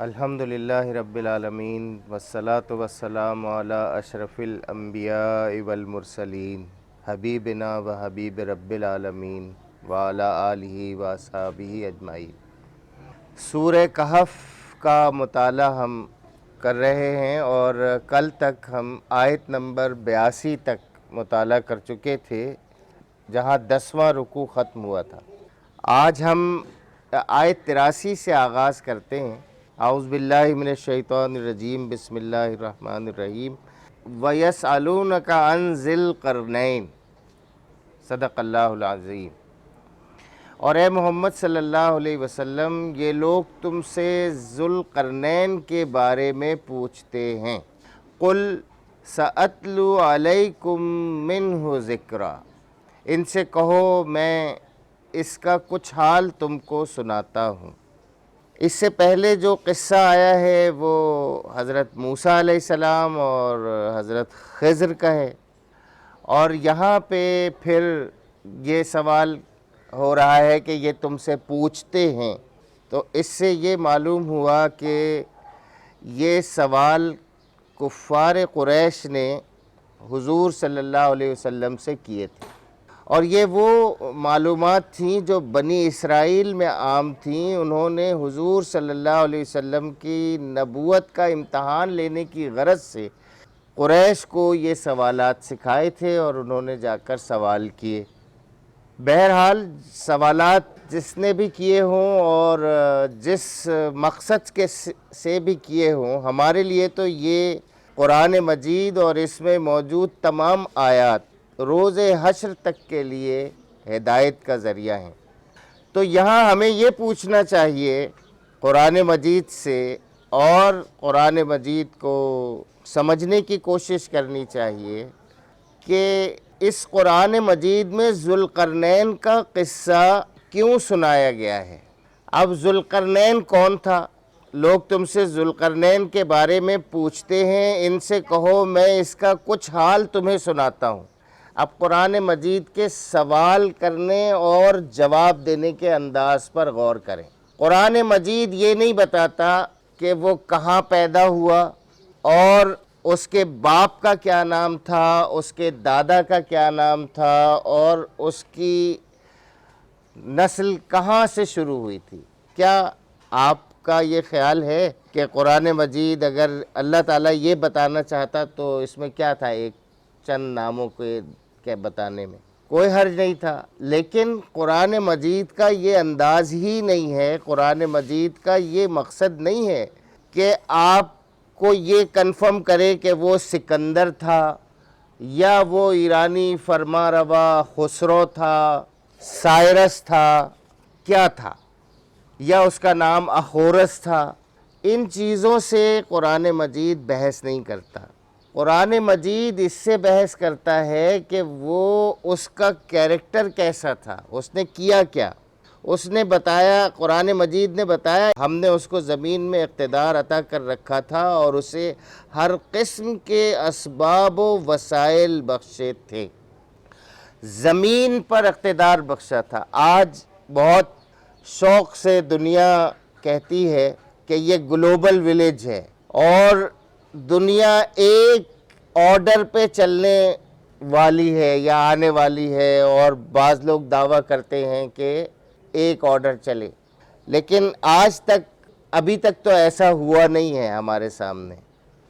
الحمدللہ رب العالمین والصلاة والسلام علی اشرف الانبیاء والمرسلین حبیبنا و حبیب رب العالمین وعلی آلہ و اصحابہ اجمعین۔ سورہ کہف کا مطالعہ ہم کر رہے ہیں اور کل تک ہم آیت نمبر 82 تک مطالعہ کر چکے تھے، جہاں 10واں رکوع ختم ہوا تھا۔ آج ہم آیت 83 سے آغاز کرتے ہیں۔ اعوذ باللہ من الشیطان الرجیم، بسم اللہ الرحمن الرحیم۔ وَيَسْأَلُونَكَ عَنْ ذِي الْقَرْنَيْنِ، صدق اللہ العظیم۔ اور اے محمد صلی اللہ علیہ وسلم، یہ لوگ تم سے ذوالقرنین کے بارے میں پوچھتے ہیں۔ قُلْ سَأَتْلُو عَلَيْكُمْ مِنْهُ ذِكْرًا، ان سے کہو میں اس کا کچھ حال تم کو سناتا ہوں۔ اس سے پہلے جو قصہ آیا ہے وہ حضرت موسیٰ علیہ السلام اور حضرت خضر کا ہے، اور یہاں پہ پھر یہ سوال ہو رہا ہے کہ یہ تم سے پوچھتے ہیں، تو اس سے یہ معلوم ہوا کہ یہ سوال کفار قریش نے حضور صلی اللہ علیہ وسلم سے کیے تھے، اور یہ وہ معلومات تھیں جو بنی اسرائیل میں عام تھیں۔ انہوں نے حضور صلی اللہ علیہ وسلم کی نبوت کا امتحان لینے کی غرض سے قریش کو یہ سوالات سکھائے تھے، اور انہوں نے جا کر سوال کیے۔ بہرحال سوالات جس نے بھی کیے ہوں اور جس مقصد کے سے بھی کیے ہوں، ہمارے لیے تو یہ قرآن مجید اور اس میں موجود تمام آیات روز حشر تک کے لیے ہدایت کا ذریعہ ہیں۔ تو یہاں ہمیں یہ پوچھنا چاہیے قرآن مجید سے، اور قرآن مجید کو سمجھنے کی کوشش کرنی چاہیے کہ اس قرآن مجید میں ذوالقرنین کا قصہ کیوں سنایا گیا ہے۔ اب ذوالقرنین کون تھا؟ لوگ تم سے ذوالقرنین کے بارے میں پوچھتے ہیں، ان سے کہو میں اس کا کچھ حال تمہیں سناتا ہوں۔ اب قرآن مجید کے سوال کرنے اور جواب دینے کے انداز پر غور کریں۔ قرآن مجید یہ نہیں بتاتا کہ وہ کہاں پیدا ہوا، اور اس کے باپ کا کیا نام تھا، اس کے دادا کا کیا نام تھا، اور اس کی نسل کہاں سے شروع ہوئی تھی۔ کیا آپ کا یہ خیال ہے کہ قرآن مجید اگر اللہ تعالیٰ یہ بتانا چاہتا تو اس میں کیا تھا؟ ایک چند ناموں کے بتانے میں کوئی حرج نہیں تھا، لیکن قرآن مجید کا یہ انداز ہی نہیں ہے، قرآن مجید کا یہ مقصد نہیں ہے کہ آپ کو یہ کنفرم کرے کہ وہ سکندر تھا، یا وہ ایرانی فرما روا خسرو تھا، سائرس تھا، کیا تھا، یا اس کا نام اخورس تھا۔ ان چیزوں سے قرآن مجید بحث نہیں کرتا۔ قرآن مجید اس سے بحث کرتا ہے کہ وہ اس کا کیریکٹر کیسا تھا، اس نے کیا کیا۔ اس نے بتایا، قرآن مجید نے بتایا ہم نے اس کو زمین میں اقتدار عطا کر رکھا تھا، اور اسے ہر قسم کے اسباب و وسائل بخشے تھے، زمین پر اقتدار بخشا تھا۔ آج بہت شوق سے دنیا کہتی ہے کہ یہ گلوبل ولیج ہے، اور دنیا ایک آرڈر پہ چلنے والی ہے یا آنے والی ہے، اور بعض لوگ دعویٰ کرتے ہیں کہ ایک آرڈر چلے، لیکن آج تک ابھی تک تو ایسا ہوا نہیں ہے ہمارے سامنے۔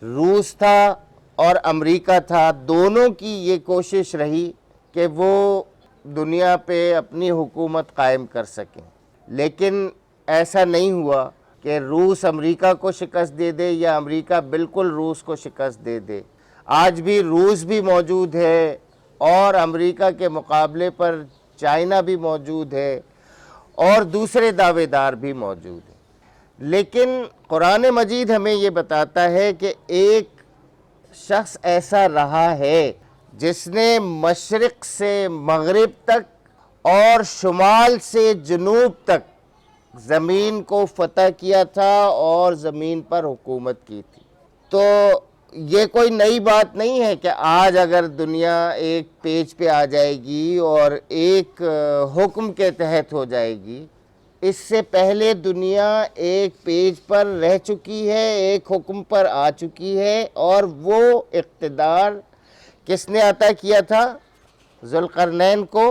روس تھا اور امریکہ تھا، دونوں کی یہ کوشش رہی کہ وہ دنیا پہ اپنی حکومت قائم کر سکیں، لیکن ایسا نہیں ہوا کہ روس امریکہ کو شکست دے دے یا امریکہ بالکل روس کو شکست دے دے۔ آج بھی روس بھی موجود ہے، اور امریکہ کے مقابلے پر چائنا بھی موجود ہے، اور دوسرے دعوے دار بھی موجود ہیں۔ لیکن قرآن مجید ہمیں یہ بتاتا ہے کہ ایک شخص ایسا رہا ہے جس نے مشرق سے مغرب تک اور شمال سے جنوب تک زمین کو فتح کیا تھا اور زمین پر حکومت کی تھی۔ تو یہ کوئی نئی بات نہیں ہے کہ آج اگر دنیا ایک پیج پہ آ جائے گی اور ایک حکم کے تحت ہو جائے گی، اس سے پہلے دنیا ایک پیج پر رہ چکی ہے، ایک حکم پر آ چکی ہے، اور وہ اقتدار کس نے عطا کیا تھا؟ ذوالقرنین کو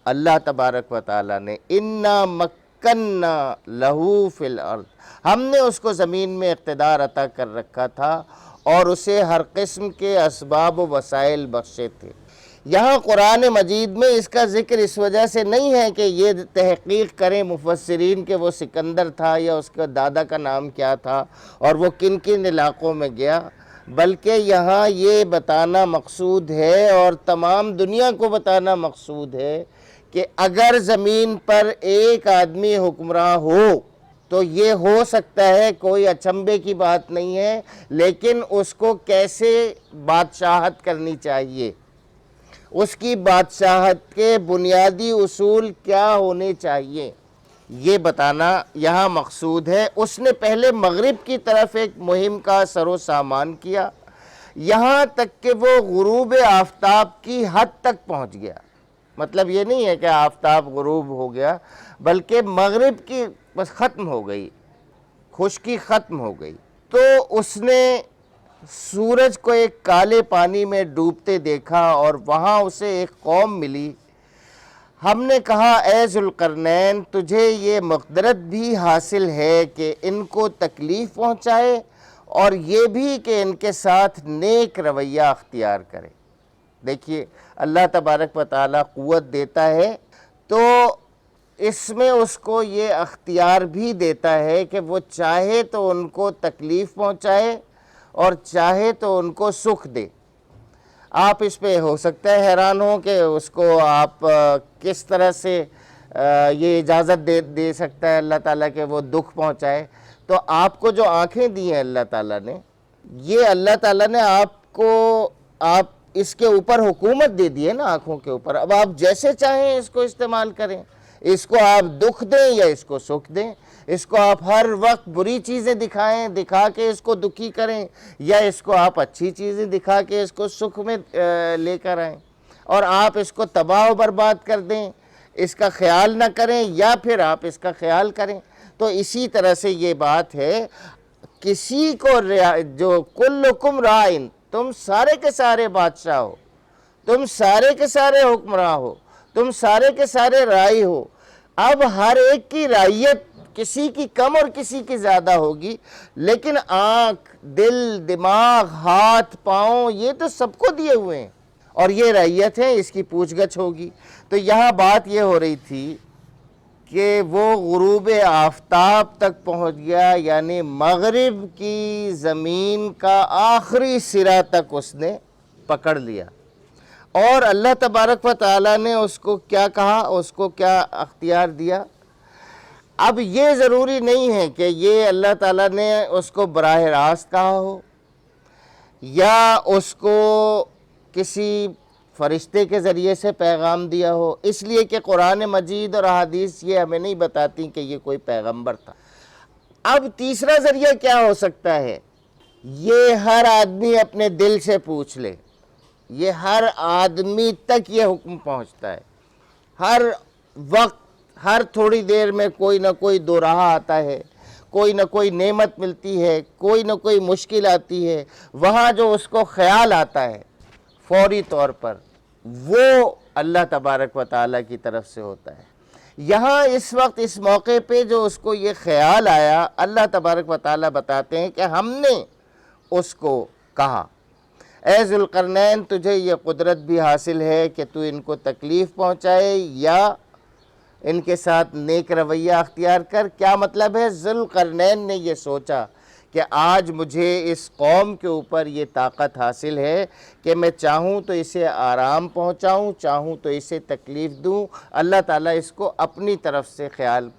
اللہ تبارک و تعالیٰ نے۔ اِنَّا مَكَّنَّا لَهُ فِي الْأَرْضِ، ہم نے اس کو زمین میں اقتدار عطا کر رکھا تھا اور اسے ہر قسم کے اسباب و وسائل بخشے تھے۔ یہاں قرآن مجید میں اس کا ذکر اس وجہ سے نہیں ہے کہ یہ تحقیق کریں مفسرین کہ وہ سکندر تھا یا اس کا دادا کا نام کیا تھا اور وہ کن کن علاقوں میں گیا، بلکہ یہاں یہ بتانا مقصود ہے اور تمام دنیا کو بتانا مقصود ہے کہ اگر زمین پر ایک آدمی حکمراں ہو تو یہ ہو سکتا ہے، کوئی اچنبے کی بات نہیں ہے، لیکن اس کو کیسے بادشاہت کرنی چاہیے، اس کی بادشاہت کے بنیادی اصول کیا ہونے چاہیے، یہ بتانا یہاں مقصود ہے۔ اس نے پہلے مغرب کی طرف ایک مہم کا سر و سامان کیا، یہاں تک کہ وہ غروب آفتاب کی حد تک پہنچ گیا۔ مطلب یہ نہیں ہے کہ آفتاب غروب ہو گیا، بلکہ مغرب کی بس ختم ہو گئی، خشکی ختم ہو گئی، تو اس نے سورج کو ایک کالے پانی میں ڈوبتے دیکھا اور وہاں اسے ایک قوم ملی۔ ہم نے کہا اے ذوالقرنین تجھے یہ مقدرت بھی حاصل ہے کہ ان کو تکلیف پہنچائے اور یہ بھی کہ ان کے ساتھ نیک رویہ اختیار کرے۔ دیکھیے اللہ تبارک و تعالیٰ قوت دیتا ہے تو اس میں اس کو یہ اختیار بھی دیتا ہے کہ وہ چاہے تو ان کو تکلیف پہنچائے اور چاہے تو ان کو سکھ دے۔ آپ اس پہ ہو سکتا ہے حیران ہوں کہ اس کو آپ کس طرح سے یہ اجازت دے سکتا ہے اللہ تعالیٰ کہ وہ دکھ پہنچائے۔ تو آپ کو جو آنکھیں دی ہیں اللہ تعالیٰ نے، یہ اللہ تعالیٰ نے آپ اس کے اوپر حکومت دے دی ہے نا، آنکھوں کے اوپر۔ اب آپ جیسے چاہیں اس کو استعمال کریں، اس کو آپ دکھ دیں یا اس کو سکھ دیں، اس کو آپ ہر وقت بری چیزیں دکھا کے اس کو دکھی کریں، یا اس کو آپ اچھی چیزیں دکھا کے اس کو سکھ میں لے کر آئیں، اور آپ اس کو تباہ و برباد کر دیں، اس کا خیال نہ کریں، یا پھر آپ اس کا خیال کریں۔ تو اسی طرح سے یہ بات ہے، کسی کو جو کلکم رائن، تم سارے کے سارے بادشاہ ہو، تم سارے کے سارے حکمراں ہو، تم سارے کے سارے رائی ہو۔ اب ہر ایک کی رعیت کسی کی کم اور کسی کی زیادہ ہوگی، لیکن آنکھ، دل، دماغ، ہاتھ، پاؤں یہ تو سب کو دیے ہوئے ہیں، اور یہ رعیت ہے، اس کی پوچھ گچھ ہوگی۔ تو یہاں بات یہ ہو رہی تھی کہ وہ غروب آفتاب تک پہنچ گیا، یعنی مغرب کی زمین کا آخری سرا تک اس نے پکڑ لیا، اور اللہ تبارک و تعالیٰ نے اس کو کیا کہا، اس کو کیا اختیار دیا۔ اب یہ ضروری نہیں ہے کہ یہ اللہ تعالیٰ نے اس کو براہ راست کہا ہو یا اس کو کسی فرشتے کے ذریعے سے پیغام دیا ہو، اس لیے کہ قرآن مجید اور احادیث یہ ہمیں نہیں بتاتی کہ یہ کوئی پیغمبر تھا۔ اب تیسرا ذریعہ کیا ہو سکتا ہے؟ یہ ہر آدمی اپنے دل سے پوچھ لے، یہ ہر آدمی تک یہ حکم پہنچتا ہے۔ ہر وقت، ہر تھوڑی دیر میں کوئی نہ کوئی دو راہ آتا ہے، کوئی نہ کوئی نعمت ملتی ہے، کوئی نہ کوئی مشکل آتی ہے، وہاں جو اس کو خیال آتا ہے فوری طور پر، وہ اللہ تبارک و تعالیٰ کی طرف سے ہوتا ہے۔ یہاں اس وقت اس موقع پہ جو اس کو یہ خیال آیا، اللہ تبارک و تعالیٰ بتاتے ہیں کہ ہم نے اس کو کہا اے ذوالقرنین تجھے یہ قدرت بھی حاصل ہے کہ تو ان کو تکلیف پہنچائے یا ان کے ساتھ نیک رویہ اختیار کر۔ کیا مطلب ہے؟ ذوالقرنین نے یہ سوچا کہ آج مجھے اس قوم کے اوپر یہ طاقت حاصل ہے کہ میں چاہوں تو اسے آرام پہنچاؤں، چاہوں تو اسے تکلیف دوں۔ اللہ تعالیٰ اس کو اپنی طرف سے خیال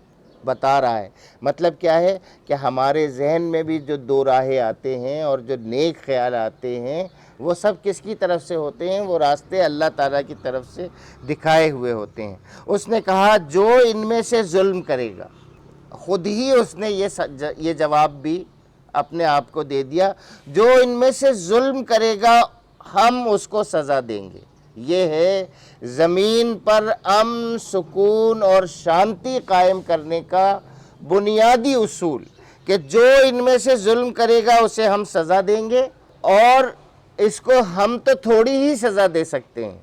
بتا رہا ہے۔ مطلب کیا ہے کہ ہمارے ذہن میں بھی جو دو راہیں آتے ہیں اور جو نیک خیال آتے ہیں، وہ سب کس کی طرف سے ہوتے ہیں؟ وہ راستے اللہ تعالیٰ کی طرف سے دکھائے ہوئے ہوتے ہیں۔ اس نے کہا جو ان میں سے ظلم کرے گا، خود ہی اس نے یہ جواب بھی اپنے آپ کو دے دیا، جو ان میں سے ظلم کرے گا ہم اس کو سزا دیں گے۔ یہ ہے زمین پر امن، سکون اور شانتی قائم کرنے کا بنیادی اصول، کہ جو ان میں سے ظلم کرے گا اسے ہم سزا دیں گے، اور اس کو ہم تو تھوڑی ہی سزا دے سکتے ہیں،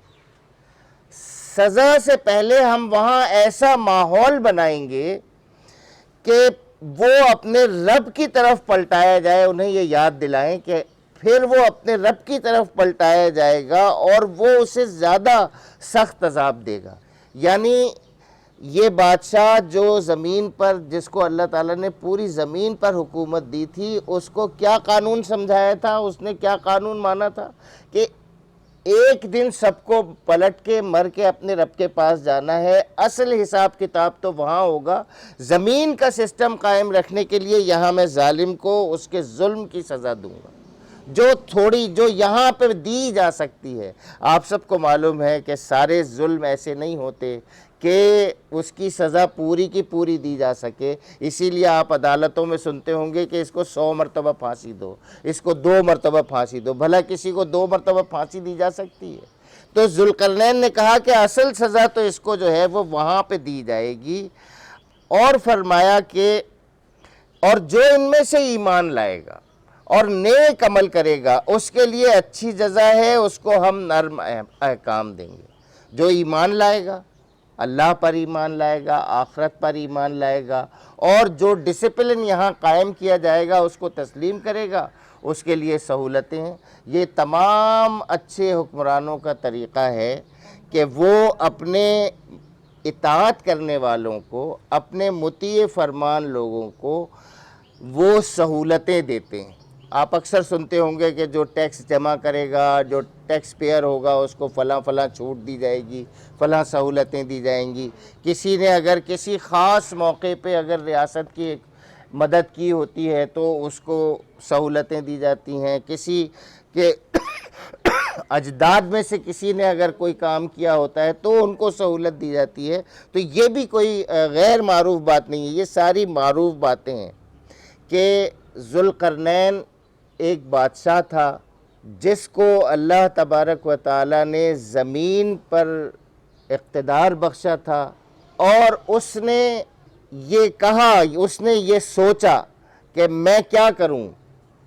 سزا سے پہلے ہم وہاں ایسا ماحول بنائیں گے کہ وہ اپنے رب کی طرف پلٹایا جائے، انہیں یہ یاد دلائیں کہ پھر وہ اپنے رب کی طرف پلٹایا جائے گا اور وہ اسے زیادہ سخت عذاب دے گا۔ یعنی یہ بادشاہ جو زمین پر، جس کو اللہ تعالیٰ نے پوری زمین پر حکومت دی تھی، اس کو کیا قانون سمجھایا تھا، اس نے کیا قانون مانا تھا کہ ایک دن سب کو پلٹ کے مر کے اپنے رب کے پاس جانا ہے، اصل حساب کتاب تو وہاں ہوگا۔ زمین کا سسٹم قائم رکھنے کے لیے یہاں میں ظالم کو اس کے ظلم کی سزا دوں گا، جو یہاں پہ دی جا سکتی ہے۔ آپ سب کو معلوم ہے کہ سارے ظلم ایسے نہیں ہوتے کہ اس کی سزا پوری کی پوری دی جا سکے، اسی لیے آپ عدالتوں میں سنتے ہوں گے کہ اس کو 100 مرتبہ پھانسی دو، اس کو 2 مرتبہ پھانسی دو۔ بھلا کسی کو 2 مرتبہ پھانسی دی جا سکتی ہے؟ تو ذوالقرنین نے کہا کہ اصل سزا تو اس کو جو ہے وہ وہاں پہ دی جائے گی، اور فرمایا کہ اور جو ان میں سے ایمان لائے گا اور نیک عمل کرے گا اس کے لیے اچھی جزا ہے، اس کو ہم نرم احکام دیں گے۔ جو ایمان لائے گا، اللہ پر ایمان لائے گا، آخرت پر ایمان لائے گا، اور جو ڈسپلن یہاں قائم کیا جائے گا اس کو تسلیم کرے گا، اس کے لیے سہولتیں ہیں۔ یہ تمام اچھے حکمرانوں کا طریقہ ہے کہ وہ اپنے اطاعت کرنے والوں کو، اپنے مطیع فرمان لوگوں کو وہ سہولتیں دیتے ہیں۔ آپ اکثر سنتے ہوں گے کہ جو ٹیکس جمع کرے گا، جو ٹیکس پیئر ہوگا، اس کو فلاں فلاں چھوٹ دی جائے گی، فلاں سہولتیں دی جائیں گی۔ کسی نے اگر کسی خاص موقع پہ اگر ریاست کی مدد کی ہوتی ہے تو اس کو سہولتیں دی جاتی ہیں، کسی کے اجداد میں سے کسی نے اگر کوئی کام کیا ہوتا ہے تو ان کو سہولت دی جاتی ہے۔ تو یہ بھی کوئی غیر معروف بات نہیں ہے، یہ ساری معروف باتیں ہیں کہ ذوالقرنین ایک بادشاہ تھا جس کو اللہ تبارک و تعالیٰ نے زمین پر اقتدار بخشا تھا، اور اس نے یہ کہا، اس نے یہ سوچا کہ میں کیا کروں،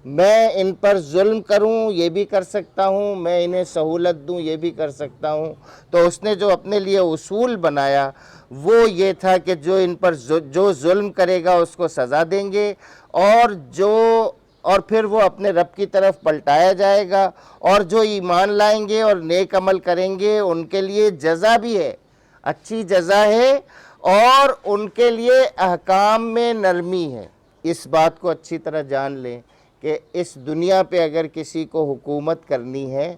میں ان پر ظلم کروں یہ بھی کر سکتا ہوں، میں انہیں سہولت دوں یہ بھی کر سکتا ہوں۔ تو اس نے جو اپنے لیے اصول بنایا وہ یہ تھا کہ جو ان پر جو ظلم کرے گا اس کو سزا دیں گے، اور پھر وہ اپنے رب کی طرف پلٹایا جائے گا، اور جو ایمان لائیں گے اور نیک عمل کریں گے ان کے لیے جزا بھی ہے، اچھی جزا ہے، اور ان کے لیے احکام میں نرمی ہے۔ اس بات کو اچھی طرح جان لیں کہ اس دنیا پہ اگر کسی کو حکومت کرنی ہے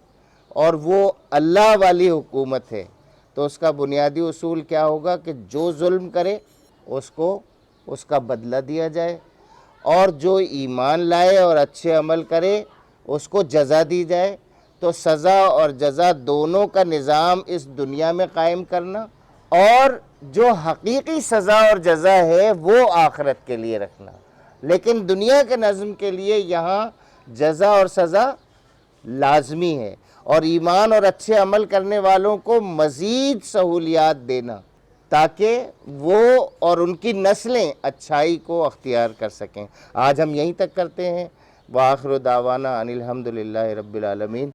اور وہ اللہ والی حکومت ہے تو اس کا بنیادی اصول کیا ہوگا کہ جو ظلم کرے اس کو اس کا بدلہ دیا جائے، اور جو ایمان لائے اور اچھے عمل کرے اس کو جزا دی جائے۔ تو سزا اور جزا دونوں کا نظام اس دنیا میں قائم کرنا، اور جو حقیقی سزا اور جزا ہے وہ آخرت کے لیے رکھنا۔ لیکن دنیا کے نظم کے لیے یہاں جزا اور سزا لازمی ہے، اور ایمان اور اچھے عمل کرنے والوں کو مزید سہولیات دینا تاکہ وہ اور ان کی نسلیں اچھائی کو اختیار کر سکیں۔ آج ہم یہیں تک کرتے ہیں۔ وآخر دعوانا ان الحمدللہ رب العالمین۔